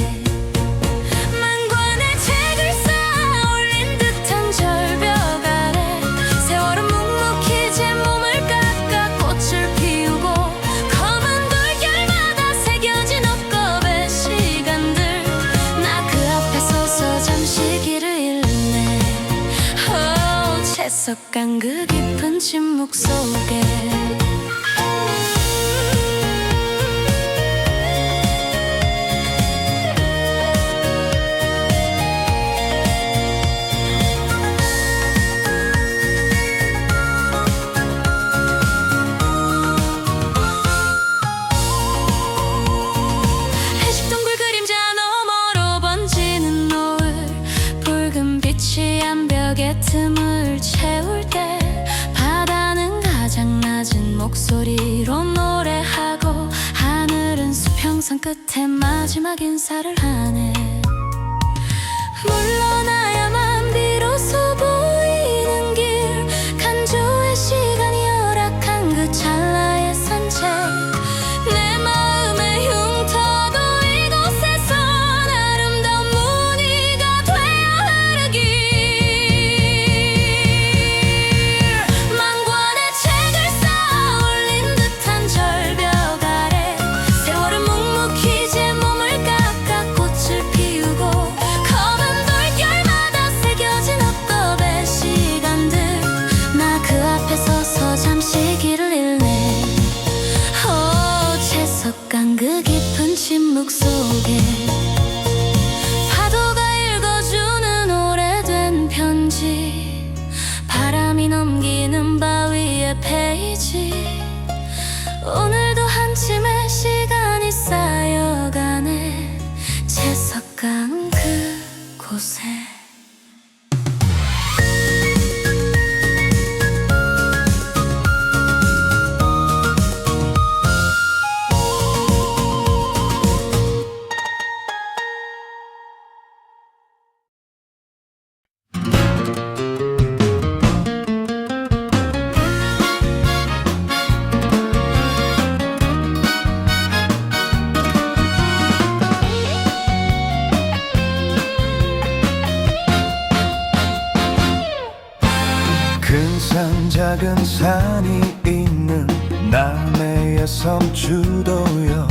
만관의 책을 쌓아 올린 듯한 절벽 아래 세월은 묵묵히 제 몸을 깎아 꽃을 피우고 검은 돌결마다 새겨진 옥겁의 시간들 나 그 앞에 서서 잠시 길을 잃네. 채석간 그 깊은 침묵 속에 해식동굴 그림자 너머로 번지는 노을 붉은 빛이 암벽의 틈을 채울 때 바다는 가장 낮은 목소리로 노래하고 하늘은 수평선 끝에 마지막 인사를 하네. 물러나야만 비로소 보이는 길 간조의 시간이 허락한 그 찰나의 산책 내 마음의 흉터도 이곳에선 아름다운 무늬가 되어 흐르길 만관의 책을 쌓아 올린 듯한 절벽 아래 세월은 묵묵히 제 몸을 깎아 꽃을 피우고 검은 돌결마다 새겨진 옥겁의 시간들 나 그 앞에 서서 잠시 길을 잃네. 채석간 그 깊은 침묵 속에 파도가 읽어주는 오래된 편지 바람이 넘기는 바위의 페이지 오늘도 한침의 시간이 쌓여가네. 채석간 그곳에 큰 산 작은 산이 있는 남해의 섬주도여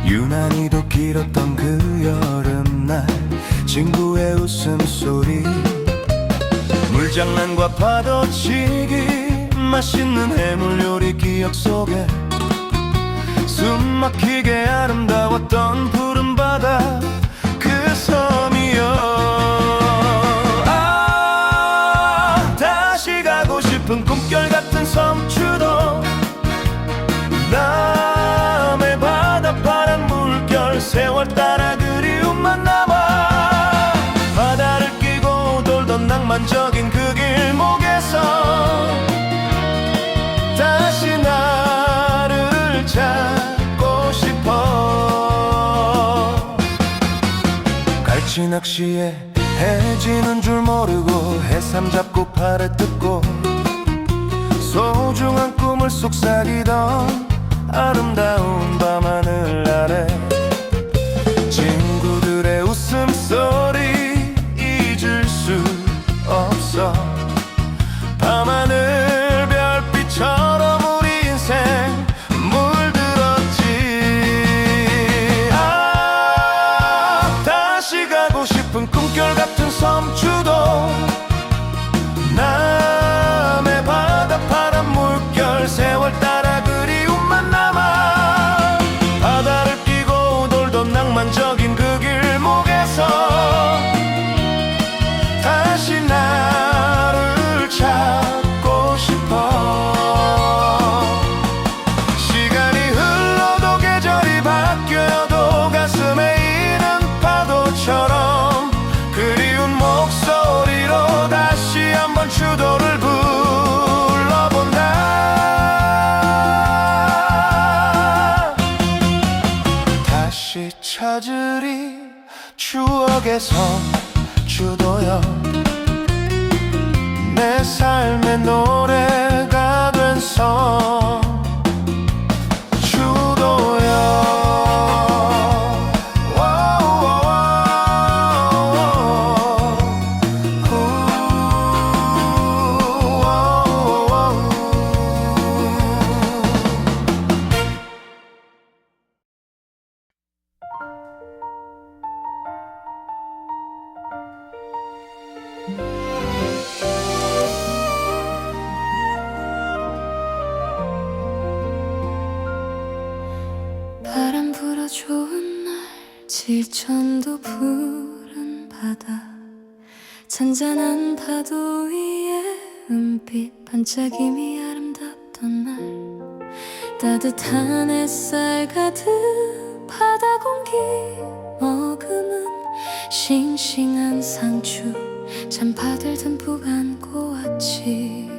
유난히도 길었던 그 여름날 친구의 웃음소리 물장난과 파도치기 맛있는 해물요리 기억 속에 숨막히게 아름다웠던 푸른 바다 그 섬이여 싶은 꿈결 같은 섬주도 남의 바닷바람 물결 세월 따라 그리움만 남아 바다를 끼고 돌던 낭만적인 그 길목에서 다시 나를 찾고 싶어 갈치 낚시에 해지는 줄 모르고 해삼 잡고 팔에 뜯고 소중한 꿈을 속삭이던 아름다운 밤하늘 아래 친구들의 웃음소리 잊을 수 없어 밤하늘 별빛처럼 우리 인생 물들었지 다시 가고 싶은 꿈결 같은 섬주도 남의 바닷바람 물결 세월 따라 그리움만 남아 바다를 끼고 돌던 낭만적인 그 길목에서 다시 나를 찾고 싶어 시간이 흘러도 계절이 바뀌어도 가슴에 이는 파도처럼 그리운 목소리로 다시 한번 주도를 불러본다 다시 찾으리 추억의 섬 주도여 내 삶의 노래가 된 섬 주도여 지천도 푸른 바다 잔잔한 파도 위에 은빛 반짝임이 아름답던 날 따뜻한 햇살 가득 바다 공기 머금은 싱싱한 상추 잔파들 듬뿍 안고 왔지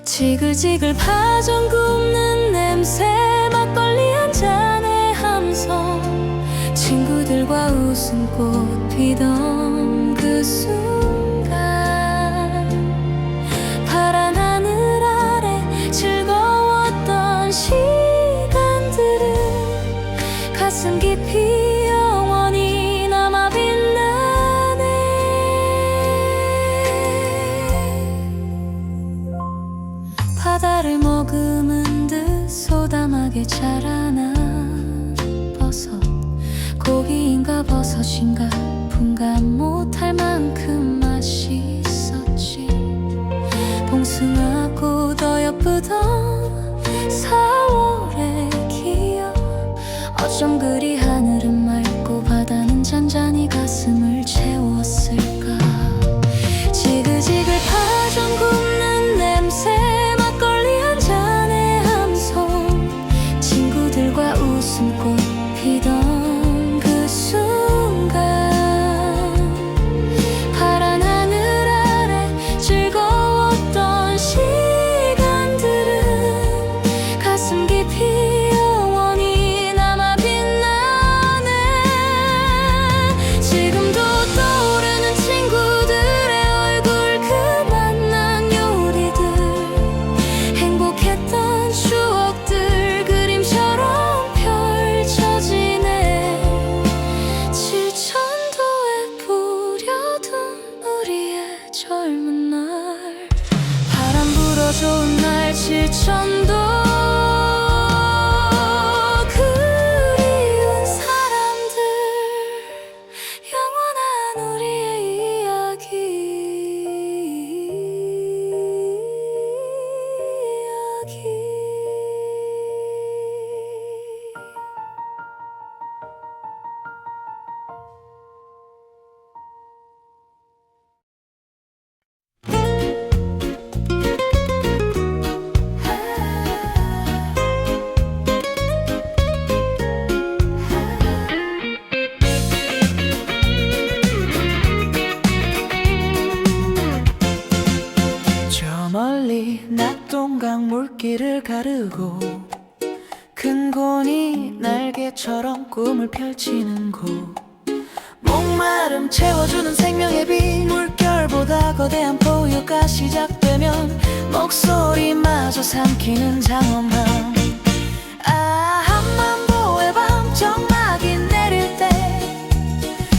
지글지글 파전 굽는 냄새 막걸리 한 잔의 함성 친구들과 웃음꽃 피던 그 순간 파란 하늘 아래 즐거웠던 시간들은 가슴 깊이 영원히 남아 빛나네 바다를 머금은 듯 소담하게 자라난 버섯 고기인가 버섯인가 분간 못할 만큼 맛이 있었지 봉숭아 꽃 어여쁘던 4월의 기억 어쩜 그리 하늘은 맑고 바다는 잔잔히 가슴을 채웠을까 지글지글 파전 굽는 냄새 막걸리 한 잔의 함성 친구들과 웃음꽃 피던 그 순간 파란 하늘 아래 즐거웠던 시간들은 가슴 깊이 영원히 남아 빛나네 지금도 떠오르는 친구들의 얼굴 그 만난 요리들 행복했던 추억들 그림처럼 펼쳐지네 칠천도에 뿌려둔 우리의 젊은 날 바람 불어 좋은 날 칠천도 그리운 사람들 영원한 우리의 이야기 저 멀리 낙동강 물길을 가르고 큰 곤이 날개처럼 꿈을 펼치는 곳 목마름 채워주는 생명의 빛 물결보다 거대한 포유가 시작되면 목소리마저 삼키는 장엄함 아 한만보의 밤 정막이 내릴 때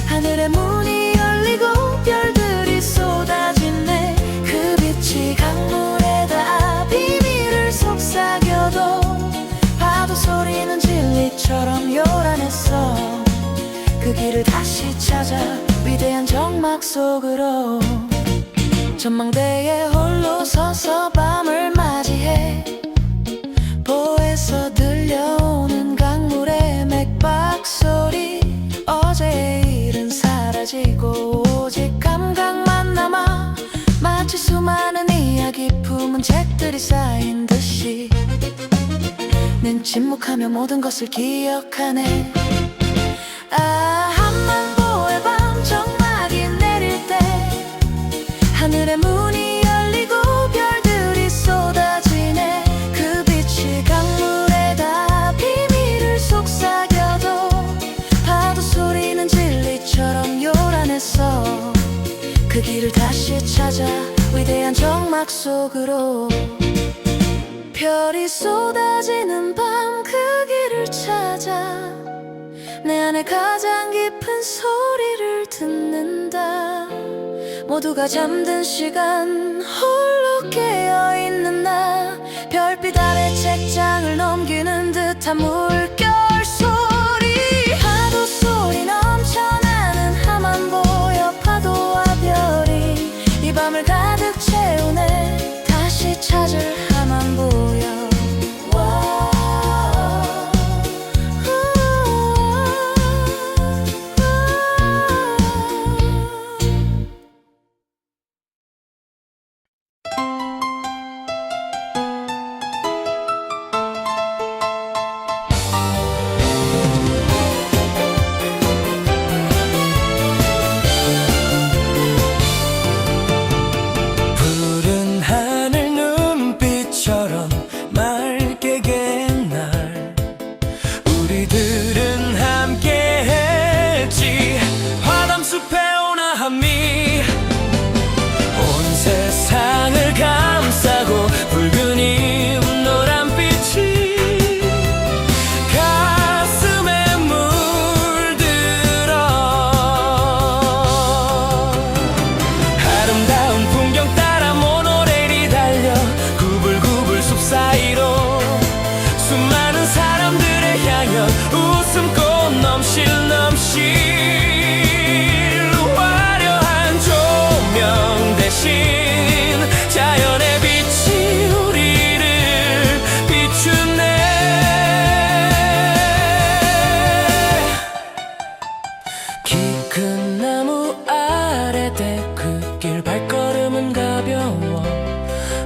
하늘의 문이 열리고 별들이 쏟아지네 그 빛이 강물에다 비밀을 속삭여도 파도 소리는 진리처럼 요란했어 그 길을 다시 찾아 위대한 정막 속으로 전망대에 홀로 서서 밤을 맞이해 보에서 들려오는 강물의 맥박 소리 어제의 일은 사라지고 오직 감각만 남아 마치 수많은 이야기 품은 책들이 쌓인 듯이 는 침묵하며 모든 것을 기억하네 아 한만보의 밤 정막이 내릴 때 하늘의 문이 열리고 별들이 쏟아지네 그 빛이 강물에다 비밀을 속삭여도 파도 소리는 진리처럼 요란했어 그 길을 다시 찾아 위대한 정막 속으로 별이 쏟아지는 밤 그 길을 찾아 내 안에 가장 깊은 소리를 듣는다 모두가 잠든 시간 홀로 깨어있는 나 별빛 아래 책장을 넘기는 듯한 물결 소리 파도 소리 넘쳐나는 하만보여 파도와 별이 이 밤을 가득 채우네 다시 찾을 하만보여 실 화려한 조명 대신 자연의 빛이 우리를 비추네. 키 큰 나무 아래 데크길 발걸음은 가벼워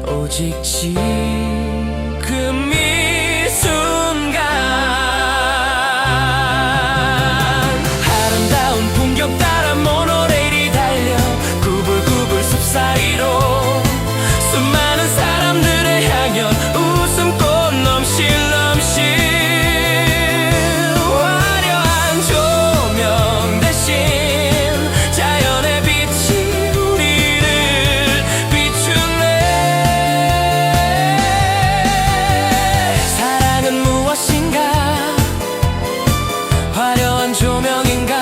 오직 지금 이 순간 아름다운 풍경 따라 모노레일이 달려 구불구불 숲 사이로 수많은 사람들의 향연 웃음꽃 넘실넘실 화려한 조명 대신 자연의 빛이 우리를 비추네. 사랑은 무엇인가? 화려한 조명인가?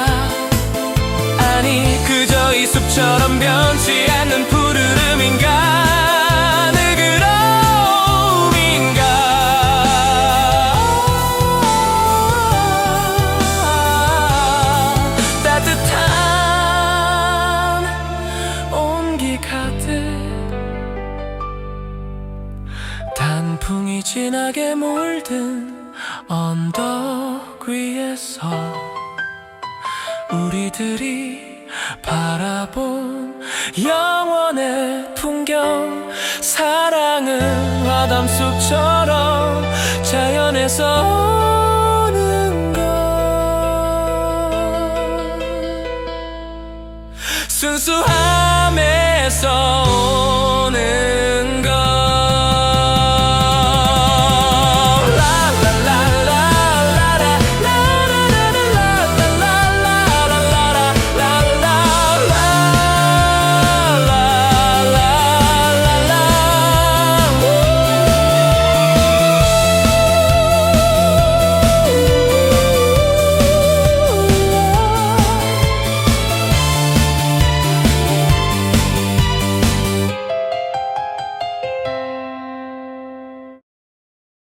아니 그저 이 숲처럼 변치 않는 푸르름인가? 느그러움인가? 따뜻한 온기 가득 단풍이 진하게 물든 언덕 위에서 우리들이 바라본 영원의 풍경. 사랑은 화담숲처럼 자연에서 오는 것. 순수함에서